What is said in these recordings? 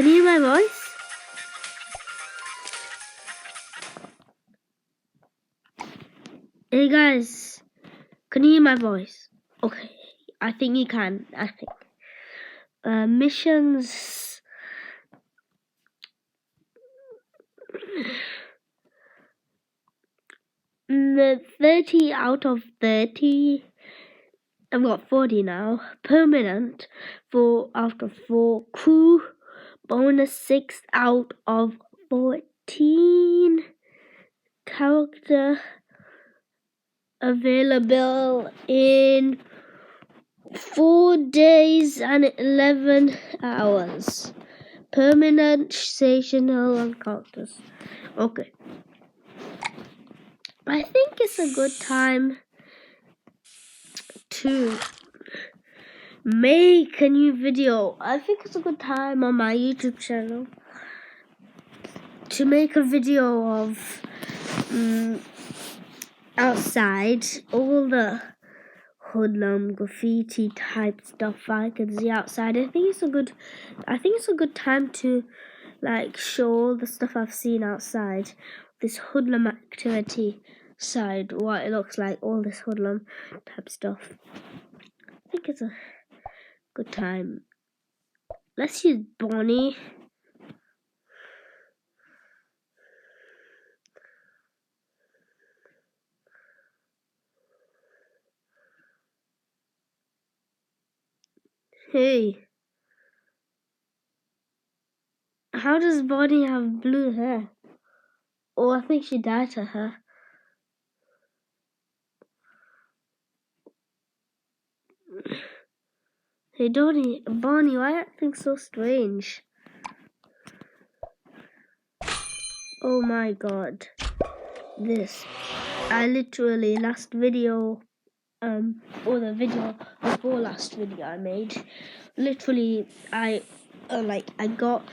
Can you hear my voice? Hey guys, can you hear my voice? Okay, I think you can. I think. Missions. The 30 out of 30. I've got 40 now. Permanent 4 out of 4. Crew bonus 6 out of 14. Character available in 4 days and 11 hours. Permanent, seasonal, and characters. Okay. I think it's a good time to make a new video. I think it's a good time on my YouTube channel to make a video of outside, all the hoodlum graffiti type stuff I can see outside. I think it's a good time to like show all the stuff I've seen outside. This hoodlum activity side, what it looks like, all this hoodlum type stuff. I think it's a good time. Let's use Bonnie. Hey, how does Bonnie have blue hair? Oh, I think she dyed her hair. Hey, Bonnie, why are you acting so strange? Oh my god. This. I literally, last video, or the video before last video I made, literally, I got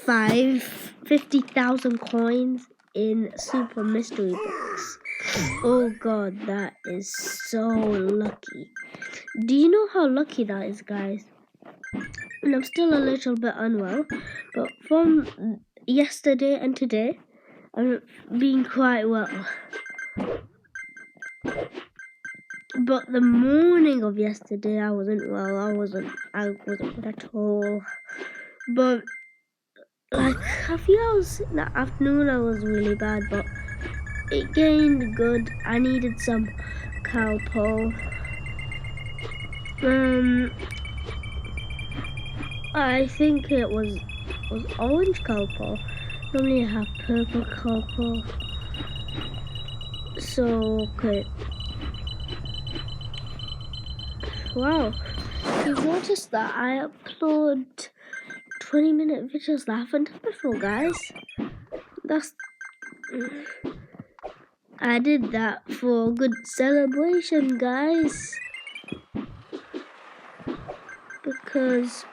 50,000 coins in Super Mystery Box. Oh god, that is so lucky. Do you know how lucky that is, guys? And I'm still a little bit unwell, but from yesterday and today, I'm being quite well. But the morning of yesterday, I wasn't well. I wasn't good at all. But like a few hours in the afternoon, I was really bad. But it gained good. I needed some Calpol. I think it was orange Calpol. Normally I have purple Calpol. So okay. Wow, you've noticed that I upload 20-minute videos that I haven't done before, guys. I did that for a good celebration, guys. Because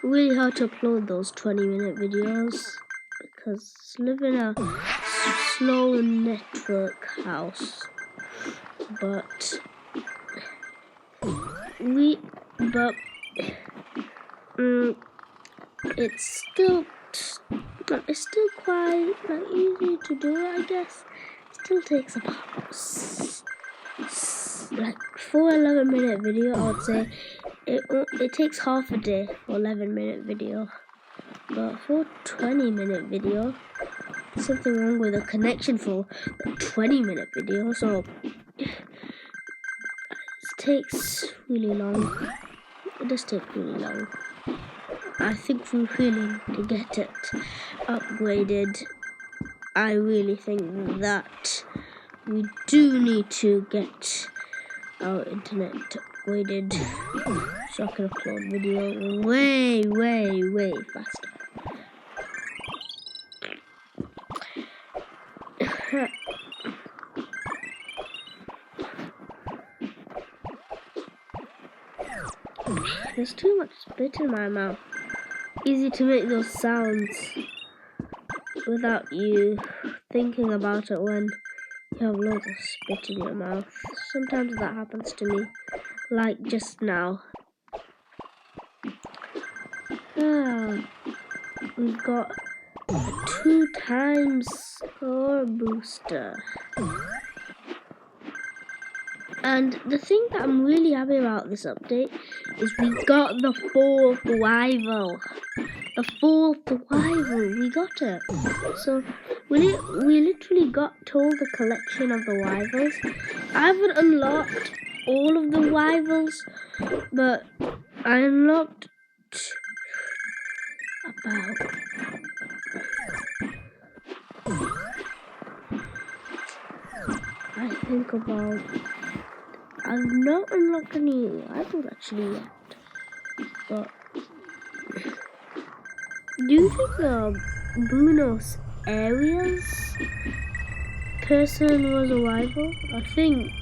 really hard to upload those 20-minute videos because live in a slow network house. But it's still quite easy to do, I guess. It still takes about for 11-minute video, I would say it takes half a day for 11-minute video, but for 20-minute video, there's something wrong with the connection for the 20-minute video, so it takes really long. It does take really long. I think we're willing to get it upgraded. I really think that we do need to get our internet upgraded so I can upload video way faster. There's too much spit in my mouth. Easy to make those sounds without you thinking about it when you have loads of spit in your mouth. Sometimes that happens to me, like just now. We've got a 2x score booster. And the thing that I'm really happy about this update is we got the 4th rival. The 4th rival, we got it. So we literally got all the collection of the rivals. I haven't unlocked all of the rivals, but I unlocked about I've not unlocked any rivals actually yet, but do you think the Buenos Aires person was a rival? I think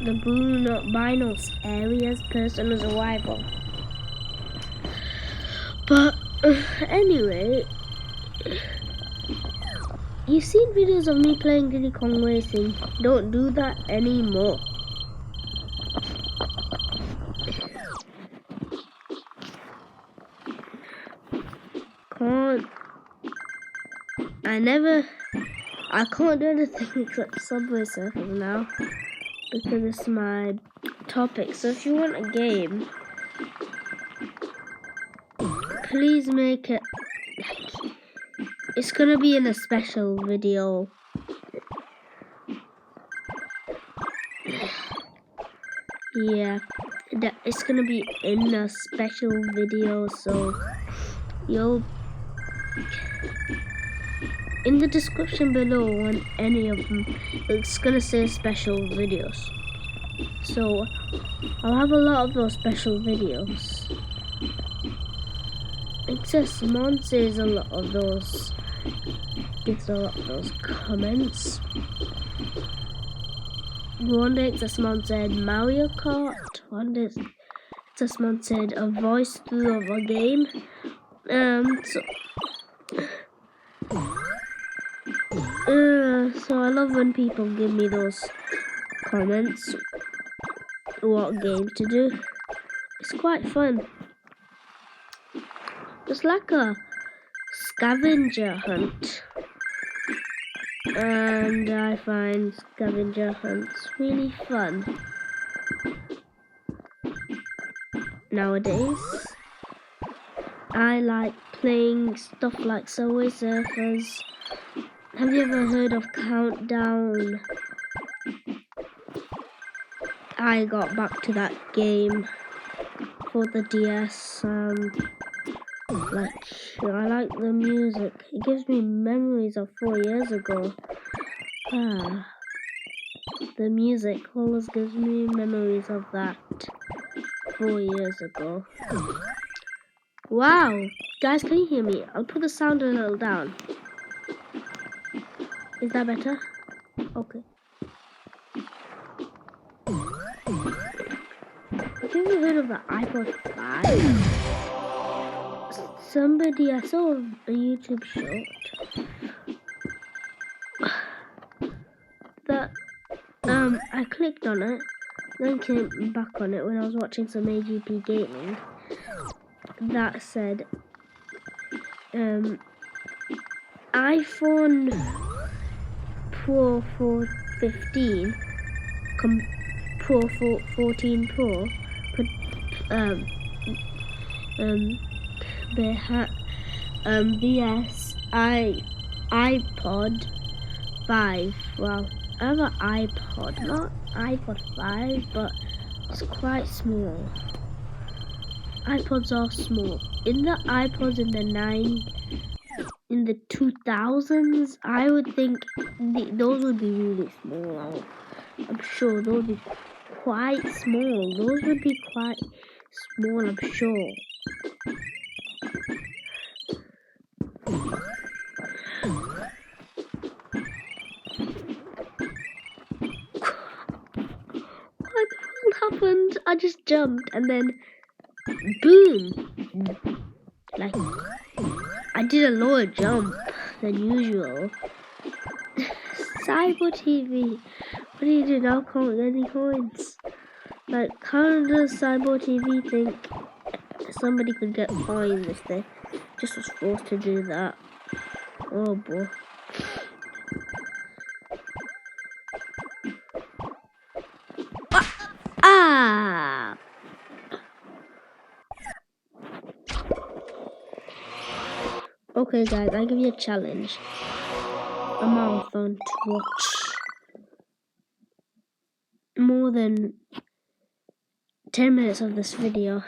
the Buenos Aires person was a rival. But anyway, you've seen videos of me playing Diddy Kong Racing. Don't do that anymore. I can't do anything except Subway Surfers now because it's my topic. So if you want a game, please make it it's gonna be in a special video. Yeah, it's gonna be in a special video, so you'll in the description below on any of them, it's gonna say special videos. So I'll have a lot of those special videos. It says Mon says a lot of those, gives a lot of those comments. One day Mon said Mario Kart. One day Mon said a voice through of a game. So I love when people give me those comments, what game to do. It's quite fun. It's like a scavenger hunt, and I find scavenger hunts really fun nowadays. I like playing stuff like Subway Surfers. Have you ever heard of Countdown? I got back to that game for the DS. I like the music. It gives me memories of 4 years ago. The music always gives me memories of that 4 years ago. Wow, guys, can you hear me? I'll put the sound a little down. Is that better? Okay. Have you ever heard of the iPod 5? I saw a YouTube short that I clicked on it, then came back on it when I was watching some AGP gaming. That said, iPhone Pro 15, Pro 14 Pro, VS iPod 5. Well, I have an iPod, not iPod 5, but it's quite small. iPods are small. In the iPods in the 2000s, I would think those would be really small. I'm sure those would be quite small. Those would be quite small, I'm sure. What happened? I just jumped and then boom! Like, I did a lower jump than usual. Cyber TV. What do you do now? Can't get any coins. Like, how does Cyber TV think somebody could get fined if they just was forced to do that. Oh boy. Ah! Okay guys, I give you a challenge. A marathon to watch more than 10 minutes of this video.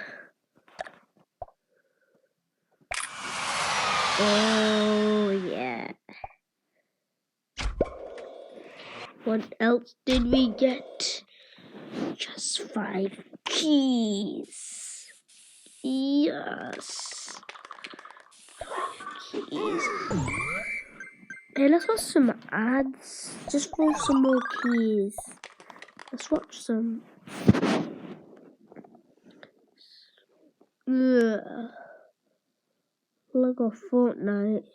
Oh yeah. What else did we get? Just 5 keys. Yes. 5 keys. Hey, let's watch some ads. Just for some more keys. Let's watch some. Ugh. Lego Fortnite.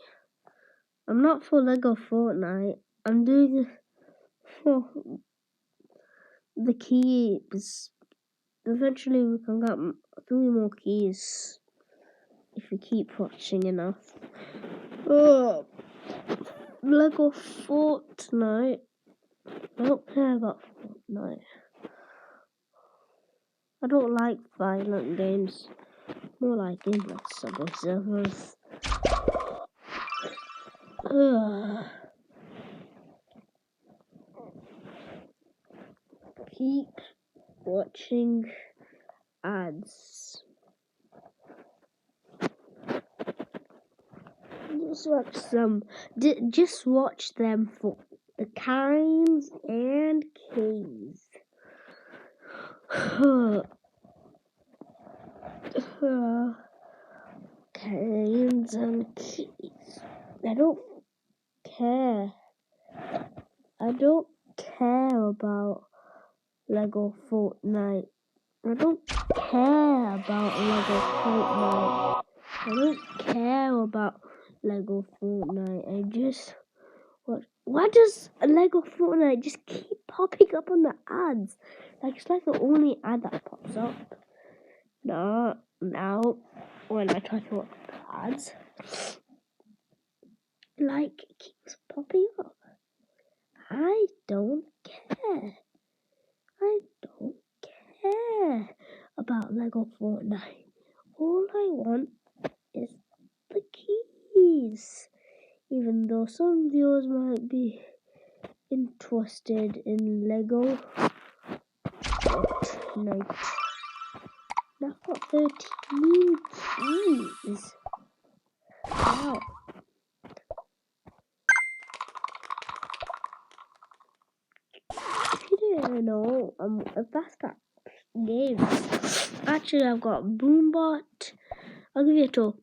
I'm not for Lego Fortnite. I'm doing for the keys. Eventually we can get 3 more keys if we keep watching enough. Oh, Lego Fortnite. I don't care about Fortnite. I don't like violent games. More like games like Subway Surfers. Keep watching ads. Just watch them for the kinds and keys. Kinds and keys. I don't care. I don't care about Lego Fortnite. I don't care about Lego Fortnite. I don't care about Lego Fortnite. I just... Why does Lego Fortnite just keep popping up on the ads? Like, it's like the only ad that pops up. No, now, when I try to watch the ads, like, it keeps popping up. I don't care. I don't care about Lego Fortnite. All I want is the keys. Even though some viewers might be interested in Lego Fortnite. I've got 13 keys. Wow. If you didn't know, I'm a fast at games. Actually, I've got Boombot. I'll give you a tour.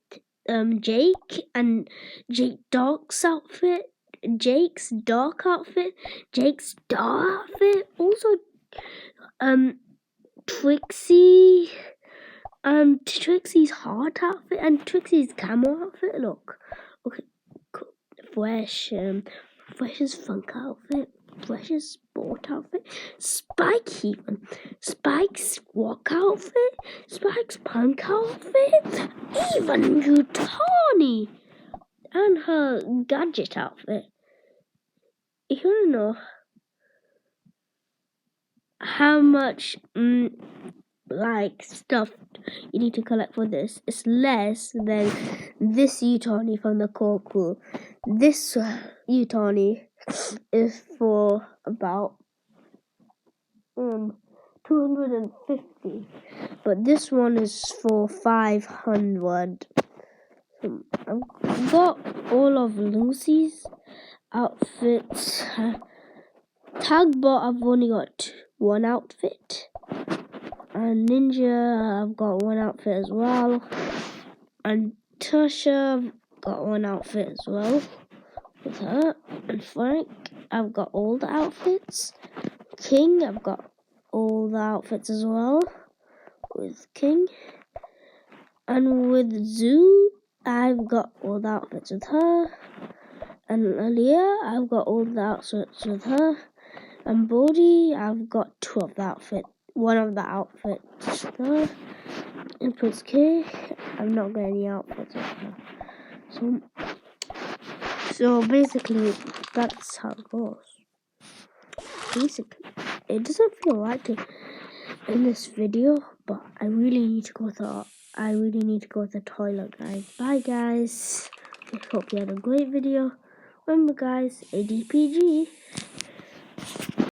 Jake and Jake Dark's outfit. Jake's dark outfit. Jake's dark outfit. Also, Trixie. Trixie's heart outfit and Trixie's camel outfit. Look, okay, cool. Fresh's funk outfit, Fresh's sport outfit, Spike even, Spike's walk outfit, Spike's punk outfit, even Yutani and her gadget outfit. You don't know how much like stuff you need to collect for this. It's less than this Utani from the Cool. This Utani is for about 250, but this one is for 500. I've got all of Lucy's outfits. Tagbot, I've only got one outfit. And Ninja, I've got one outfit as well. And Tasha, I've got one outfit as well with her. And Frank, I've got all the outfits. King, I've got all the outfits as well with King. And with Zoo, I've got all the outfits with her. And Aliyah, I've got all the outfits with her. And Bodhi, I've got 2 of the outfits. One of the outfits with her. Inputs K. I've not got any outputs right now. So basically, that's how it goes. Basically, it doesn't feel like it in this video, but I really need to go to the toilet, guys. Bye, guys. I hope you had a great video. Remember, guys, ADPG.